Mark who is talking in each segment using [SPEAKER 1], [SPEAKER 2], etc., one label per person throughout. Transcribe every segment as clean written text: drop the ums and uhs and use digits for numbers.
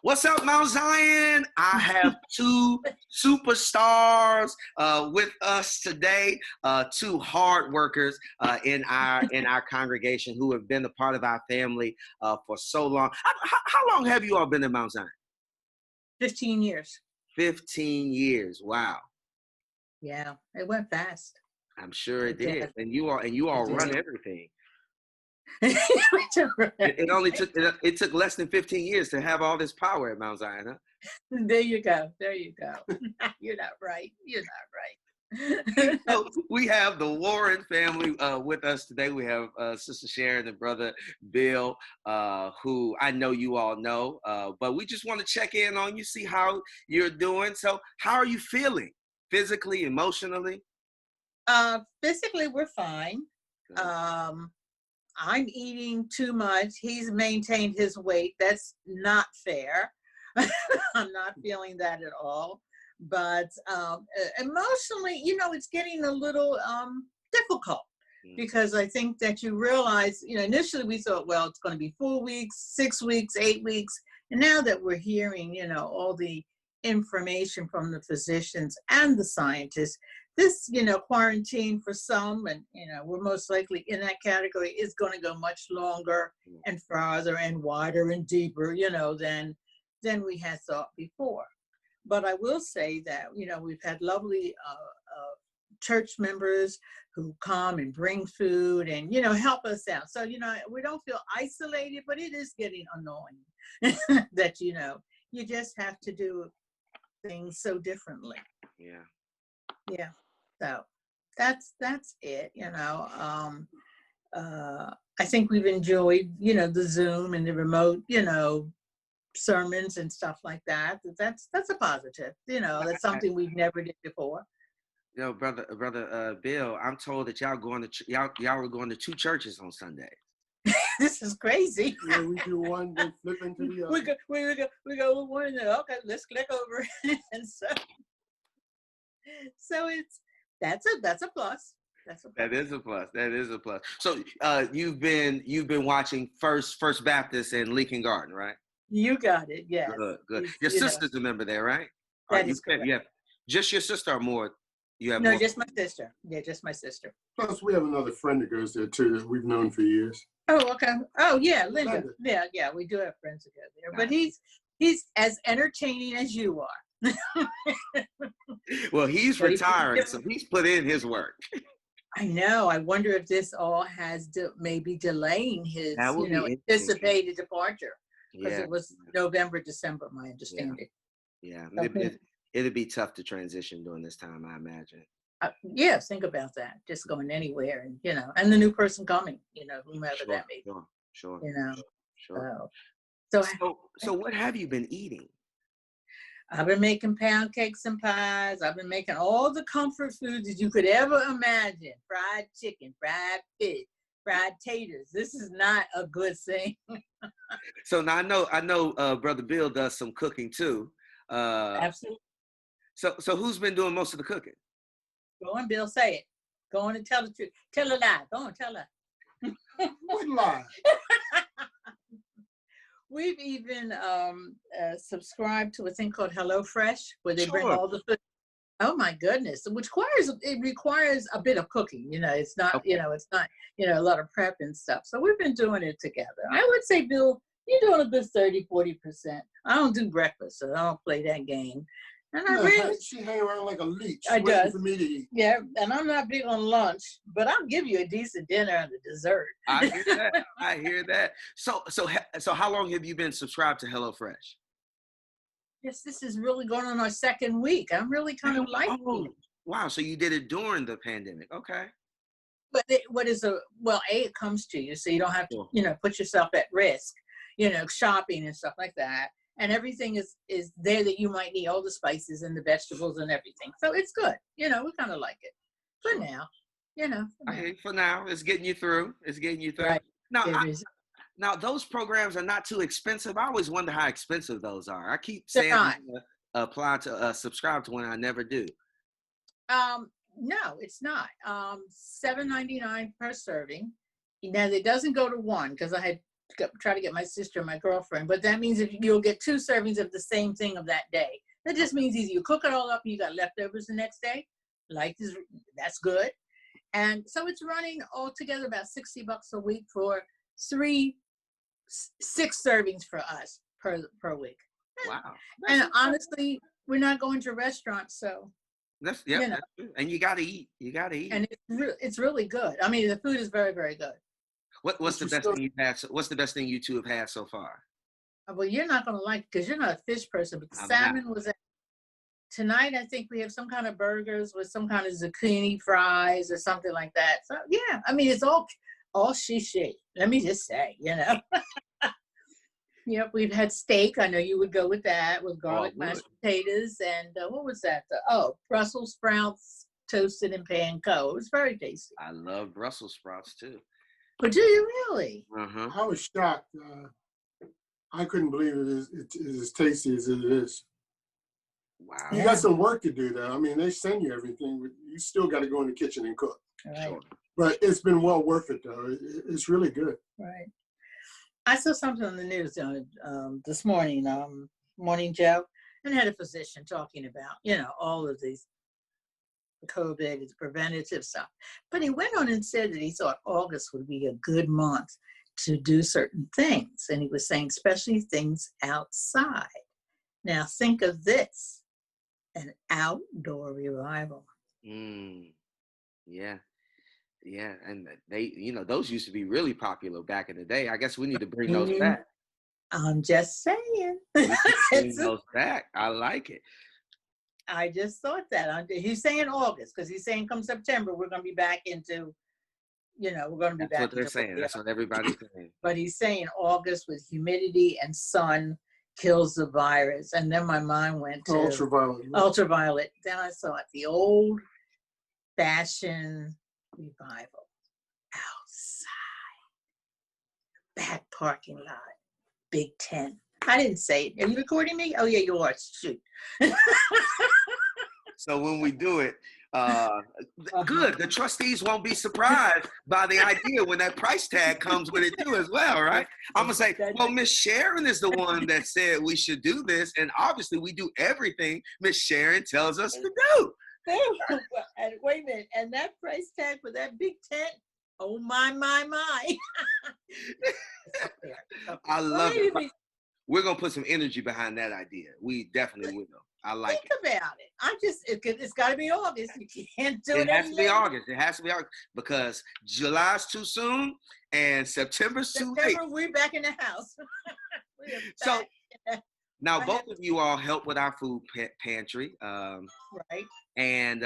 [SPEAKER 1] What's up, Mount Zion? I have two superstars with us today, two hard workers in our congregation who have been a part of our family for so long. How long have you all been in Mount Zion?
[SPEAKER 2] 15 years.
[SPEAKER 1] 15 years. Wow.
[SPEAKER 2] Yeah, it went fast.
[SPEAKER 1] I'm sure it did.
[SPEAKER 2] did.
[SPEAKER 1] And you all
[SPEAKER 2] It
[SPEAKER 1] run
[SPEAKER 2] did.
[SPEAKER 1] everything. It only took less than 15 years to have all this power at Mount Zion, huh?
[SPEAKER 2] There you go. There you go. You're not right. You're not right.
[SPEAKER 1] So we have the Warren family with us today. We have Sister Sharon and Brother Bill, who I know you all know, but we just want to check in on you, see how you're doing. So how are you feeling physically, emotionally?
[SPEAKER 2] Physically, we're fine. I'm eating too much. He's maintained his weight. That's not fair. I'm not feeling that at all. But emotionally, it's getting a little difficult because I think that you realize, initially we thought, well, it's going to be 4 weeks, 6 weeks, 8 weeks. And now that we're hearing, all the information from the physicians and the scientists, this, quarantine for some, and, we're most likely in that category, is going to go much longer and farther and wider and deeper, than we had thought before. But I will say that, we've had lovely church members who come and bring food and, help us out. So, we don't feel isolated, but it is getting annoying that, you just have to do things so differently. Yeah. So that's it, I think we've enjoyed, the Zoom and the remote, sermons and stuff like that. That's a positive, that's something we've never did before.
[SPEAKER 1] Brother Bill, I'm told that y'all were going to two churches on Sundays.
[SPEAKER 2] This is crazy.
[SPEAKER 3] Yeah, we do one, then flip into the other.
[SPEAKER 2] We go one, and then, okay, let's click over. And so that's a plus.
[SPEAKER 1] That is a plus. So you've been watching First Baptist in Lincoln Garden, right?
[SPEAKER 2] You got it. Yes.
[SPEAKER 1] Good. Your sister's a member there, right?
[SPEAKER 2] That is correct.
[SPEAKER 1] Yeah. Just your sister or more? You have
[SPEAKER 2] no,
[SPEAKER 1] more?
[SPEAKER 2] Just my sister. Yeah, just my sister.
[SPEAKER 3] Plus, we have another friend that goes there too that we've known for years.
[SPEAKER 2] Oh, okay. Oh, yeah, Linda. Yeah, we do have friends that go there. But he's as entertaining as you are.
[SPEAKER 1] Well, he's retiring, so he's put in his work.
[SPEAKER 2] I know. I wonder if this all has maybe delaying his, anticipated departure. Because it was November, December, my understanding.
[SPEAKER 1] Yeah. It'd be tough to transition during this time, I imagine.
[SPEAKER 2] Yes, think about that. Just going anywhere, and and the new person coming, whomever that may be.
[SPEAKER 1] Sure.
[SPEAKER 2] Sure.
[SPEAKER 1] So what have you been eating?
[SPEAKER 2] I've been making pound cakes and pies. I've been making all the comfort foods that you could ever imagine. Fried chicken, fried fish, fried taters. This is not a good thing.
[SPEAKER 1] So now I know Brother Bill does some cooking too.
[SPEAKER 2] Absolutely.
[SPEAKER 1] So who's been doing most of the cooking?
[SPEAKER 2] Go on, Bill, say it. Go on and tell the truth. Tell a lie. Go on, tell her.
[SPEAKER 3] What lie?
[SPEAKER 2] We've even subscribed to a thing called HelloFresh, where they bring all the food. Oh my goodness! Which requires a bit of cooking. It's not.
[SPEAKER 1] Okay.
[SPEAKER 2] It's not. A lot of prep and stuff. So we've been doing it together. I would say, Bill, you're doing a good 30-40%. I don't do breakfast, so I don't play that game. And
[SPEAKER 3] she hang around like a leech
[SPEAKER 2] waiting
[SPEAKER 3] for me to eat.
[SPEAKER 2] Yeah, and I'm not big on lunch, but I'll give you a decent dinner and a dessert.
[SPEAKER 1] I hear that. So how long have you been subscribed to HelloFresh?
[SPEAKER 2] Yes, this is really going on our second week. I'm really kind of liking it.
[SPEAKER 1] Wow, so you did it during the pandemic. Okay.
[SPEAKER 2] But it comes to you, so you don't have to, put yourself at risk, shopping and stuff like that. And everything is there that you might need, all the spices and the vegetables and everything. So it's good. We kind of like it for now.
[SPEAKER 1] For now, it's getting you through.
[SPEAKER 2] Right.
[SPEAKER 1] Now, those programs are not too expensive. I always wonder how expensive those are. I keep saying subscribe to one, I never do.
[SPEAKER 2] No, it's not. $7.99 per serving. Now, it doesn't go to one because I had try to get my sister and my girlfriend. But that means if you'll get 2 servings of the same thing of that day. That just means either you cook it all up and you got leftovers the next day. Like this, that's good. And so it's running altogether about $60 a week for 6 servings for us per week.
[SPEAKER 1] Wow.
[SPEAKER 2] And honestly, we're not going to restaurants, so
[SPEAKER 1] That's
[SPEAKER 2] you know.
[SPEAKER 1] that's true. And you gotta eat. You gotta eat.
[SPEAKER 2] And it's really good. I mean, the food is very, very good.
[SPEAKER 1] What's the
[SPEAKER 3] Mr.
[SPEAKER 1] best
[SPEAKER 3] Stone-
[SPEAKER 1] thing you've had? What's the best thing you two have had so far?
[SPEAKER 2] Well, you're not going to like because you're not a fish person, but the
[SPEAKER 1] I'm
[SPEAKER 2] salmon was tonight. I think we have some kind of burgers with some kind of zucchini fries or something like that. So yeah, I mean, it's all she. Let me just say, Yep, we've had steak. I know you would go with that with garlic
[SPEAKER 1] would.
[SPEAKER 2] mashed potatoes and what was that? Brussels sprouts toasted in panko. It was very tasty.
[SPEAKER 1] I love Brussels sprouts too.
[SPEAKER 2] But do you really?
[SPEAKER 1] Uh-huh.
[SPEAKER 3] I was shocked. I couldn't believe it is as tasty as it is.
[SPEAKER 1] Wow.
[SPEAKER 3] You got some work to do though. I mean, they send you everything, but you still got to go in the kitchen and cook.
[SPEAKER 2] Right.
[SPEAKER 1] Sure.
[SPEAKER 3] But it's been well worth it though. It's really good.
[SPEAKER 2] Right. I saw something on the news this morning, Morning Joe, and had a physician talking about, all of these COVID, the preventative stuff. But he went on and said that he thought August would be a good month to do certain things. And he was saying, especially things outside. Now think of this, an outdoor revival.
[SPEAKER 1] Yeah. Yeah. And they, those used to be really popular back in the day. I guess we need to bring those back.
[SPEAKER 2] I'm just saying.
[SPEAKER 1] We need to bring those back. I like it.
[SPEAKER 2] I just thought that. He's saying August because he's saying come September, we're going to be back into, we're going to be
[SPEAKER 1] That's
[SPEAKER 2] back.
[SPEAKER 1] what they're saying. That's what everybody's saying.
[SPEAKER 2] But he's saying August with humidity and sun kills the virus. And then my mind went to ultraviolet. Then I saw it, the old fashioned revival outside, back parking lot, Big Tent. I didn't say it. Are you recording me? Oh yeah, you are. Shoot.
[SPEAKER 1] So when we do it, good. The trustees won't be surprised by the idea when that price tag comes with it too as well, right? I'm going to say, well, Miss Sharon is the one that said we should do this. And obviously we do everything Miss Sharon tells us to do.
[SPEAKER 2] And wait a minute. And that price tag for that Big Tent, oh my.
[SPEAKER 1] I love it. We're going to put some energy behind that idea. We definitely will. I like it.
[SPEAKER 2] Think about it. It's got to be August. You can't do it.
[SPEAKER 1] It has to be August. It has to be August because July's too soon and September's too late.
[SPEAKER 2] We're back in the house.
[SPEAKER 1] So now both of you all help with our food pantry.
[SPEAKER 2] Right.
[SPEAKER 1] And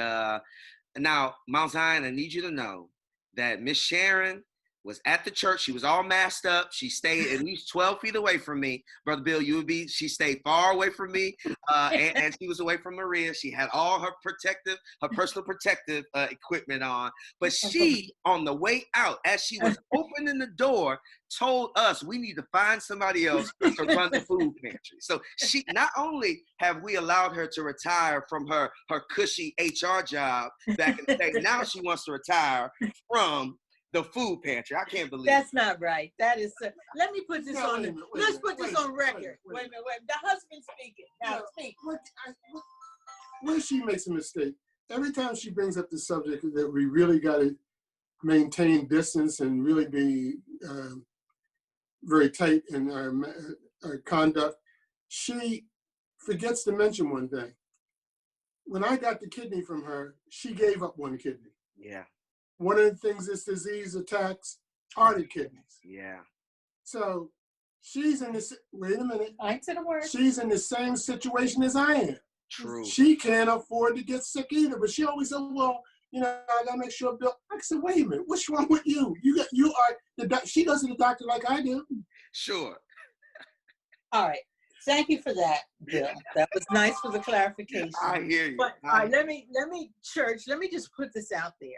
[SPEAKER 1] now, Mount Zion, I need you to know that Miss Sharon was at the church. She was all masked up. She stayed at least 12 feet away from me. Brother Bill, she stayed far away from me. And she was away from Maria. She had all her personal protective equipment on. But she, on the way out, as she was opening the door, told us we need to find somebody else to run the food pantry. So she, not only have we allowed her to retire from her cushy HR job back in the day, now she wants to retire from the food pantry. I can't believe
[SPEAKER 2] that's not right. That is. Let me put this on. Let's put this on record. Wait a minute. The husband speaking. Now speak.
[SPEAKER 3] Where she makes a mistake. Every time she brings up the subject that we really got to maintain distance and really be very tight in our conduct, she forgets to mention one thing. When I got the kidney from her, she gave up one kidney.
[SPEAKER 1] Yeah.
[SPEAKER 3] One of the things this disease attacks are the kidneys.
[SPEAKER 1] Yeah.
[SPEAKER 3] So she's in this, wait a minute.
[SPEAKER 2] I said a word.
[SPEAKER 3] She's in the same situation as I am.
[SPEAKER 1] True.
[SPEAKER 3] She can't afford to get sick either, but she always said, well, I gotta make sure Bill. I said, wait a minute, what's wrong with you? You are the she goes to the doctor like I do.
[SPEAKER 1] Sure.
[SPEAKER 2] All right. Thank you for that, Bill. That was nice for the clarification.
[SPEAKER 1] I hear you.
[SPEAKER 2] But let me just put this out there.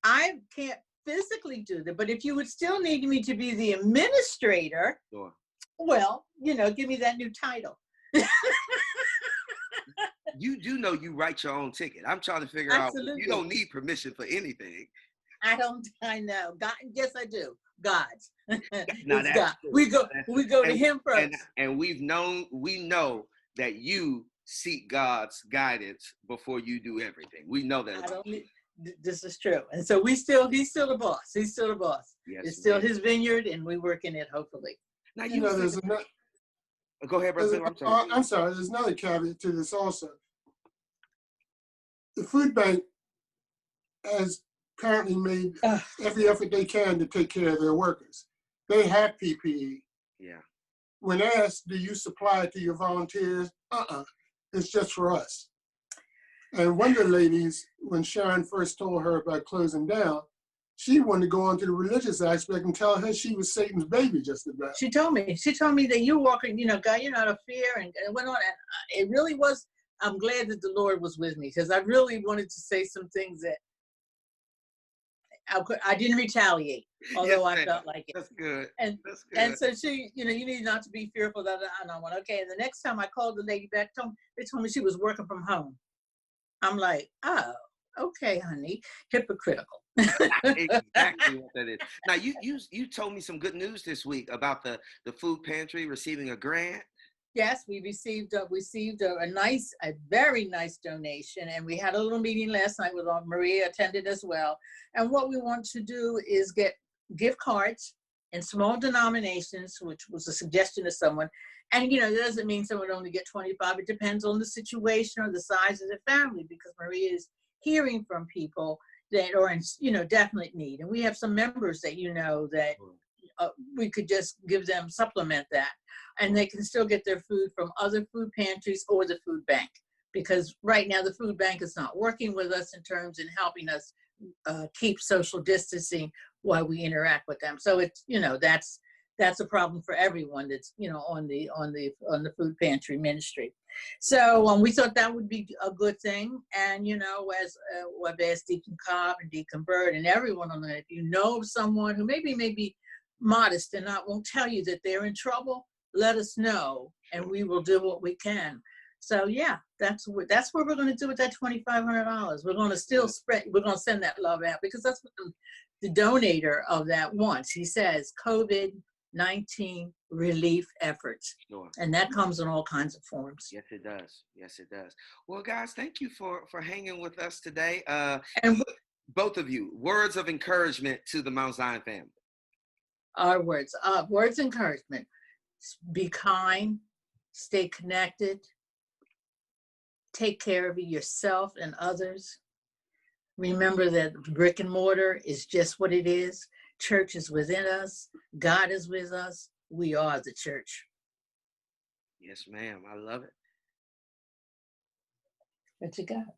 [SPEAKER 2] I can't physically do that, but if you would still need me to be the administrator,
[SPEAKER 1] sure.
[SPEAKER 2] Well, give me that new title.
[SPEAKER 1] You do know you write your own ticket. I'm trying to figure
[SPEAKER 2] Absolutely.
[SPEAKER 1] out, you don't need permission for anything.
[SPEAKER 2] I know. God, yes, I do. God's.
[SPEAKER 1] Now
[SPEAKER 2] It's
[SPEAKER 1] that's
[SPEAKER 2] God.
[SPEAKER 1] true.
[SPEAKER 2] We go to
[SPEAKER 1] And,
[SPEAKER 2] him first.
[SPEAKER 1] and we know that you seek God's guidance before you do everything. We know that.
[SPEAKER 2] I don't need, this is true. And so he's still the boss. He's still the boss.
[SPEAKER 1] Yes,
[SPEAKER 2] It's still
[SPEAKER 1] ma'am.
[SPEAKER 2] his vineyard and we work in it, hopefully.
[SPEAKER 1] Now
[SPEAKER 3] You know,
[SPEAKER 1] go ahead, brother.
[SPEAKER 3] I'm sorry. There's another caveat to this also. The food bank has currently made every effort they can to take care of their workers. They have PPE.
[SPEAKER 1] Yeah.
[SPEAKER 3] When asked, do you supply it to your volunteers? It's just for us. And one of the ladies, when Sharon first told her about closing down, she wanted to go on to the religious aspect and tell her she was Satan's baby just about.
[SPEAKER 2] She told me that you're walking, God, you're not a fear. And it went on. And it really was, I'm glad that the Lord was with me because I really wanted to say some things that I didn't retaliate, although I felt like it.
[SPEAKER 1] That's good.
[SPEAKER 2] And
[SPEAKER 1] That's good.
[SPEAKER 2] and so she, you need not to be fearful that I went, okay. And the next time I called the lady back, they told me she was working from home. I'm like, oh, okay, honey, hypocritical.
[SPEAKER 1] Exactly what that is. Now you told me some good news this week about the food pantry receiving a grant.
[SPEAKER 2] Yes, we received a very nice donation, and we had a little meeting last night with Maria attended as well. And what we want to do is get gift cards in small denominations, which was a suggestion of someone. And it doesn't mean someone only get 25. It depends on the situation or the size of the family, because Maria is hearing from people that are in definite need, and we have some members that that we could just give them, supplement that, and they can still get their food from other food pantries or the food bank, because right now the food bank is not working with us in terms in helping us keep social distancing while we interact with them. So it's that's a problem for everyone that's on the food pantry ministry. So we thought that would be a good thing. And as I've asked Deacon Cobb and Deacon Bird and everyone on that, if you know of someone who maybe may be modest and won't tell you that they're in trouble, let us know and we will do what we can. So yeah, that's what we're going to do with that $2,500. We're going to still we're going to send that love out, because that's what the donator of that wants. He says COVID-19 relief efforts.
[SPEAKER 1] Sure.
[SPEAKER 2] And that comes in all kinds of forms.
[SPEAKER 1] Yes, it does. Yes, it does. Well, guys, thank you for hanging with us today.
[SPEAKER 2] And
[SPEAKER 1] both of you, words of encouragement to the Mount Zion family.
[SPEAKER 2] Our words of encouragement: be kind, stay connected, take care of yourself and others. Remember that brick and mortar is just what it is. Church is within us. God is with us. We are the church.
[SPEAKER 1] Yes, ma'am. I love it.
[SPEAKER 2] What you got?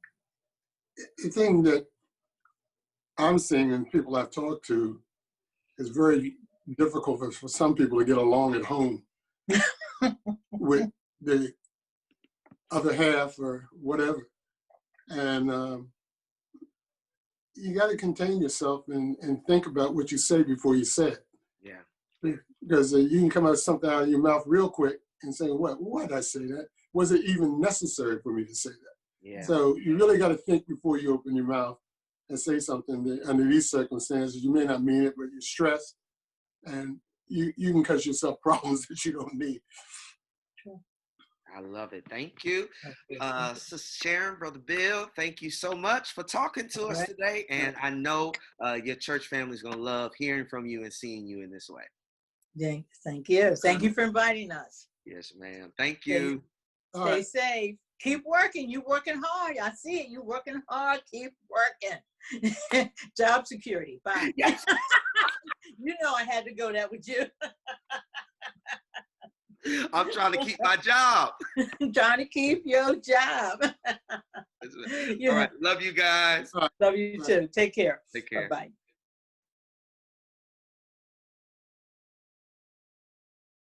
[SPEAKER 3] The thing that I'm seeing and people I've talked to is very difficult for some people to get along at home with the other half or whatever. And you got to contain yourself and think about what you say before you say it.
[SPEAKER 1] Yeah.
[SPEAKER 3] Because you can come out something out of your mouth real quick and say, why did I say that? Was it even necessary for me to say that?
[SPEAKER 1] Yeah.
[SPEAKER 3] So you really got to think before you open your mouth and say something that under these circumstances, you may not mean it, but you're stressed and you can cause yourself problems that you don't need.
[SPEAKER 1] I love it. Thank you. Sister Sharon, Brother Bill, thank you so much for talking to us today. And I know your church family is going to love hearing from you and seeing you in this way.
[SPEAKER 2] Yeah, thank you. Thank you for inviting us.
[SPEAKER 1] Yes, ma'am. Thank you.
[SPEAKER 2] Stay safe. Keep working. You're working hard. I see it. You're working hard. Keep working. Job security. Bye.
[SPEAKER 1] Yes.
[SPEAKER 2] I had to go there with you.
[SPEAKER 1] I'm trying to keep my job.
[SPEAKER 2] Trying to keep your job.
[SPEAKER 1] All right. Love you guys.
[SPEAKER 2] Love you too. Take care.
[SPEAKER 1] Take care.
[SPEAKER 2] Bye-bye.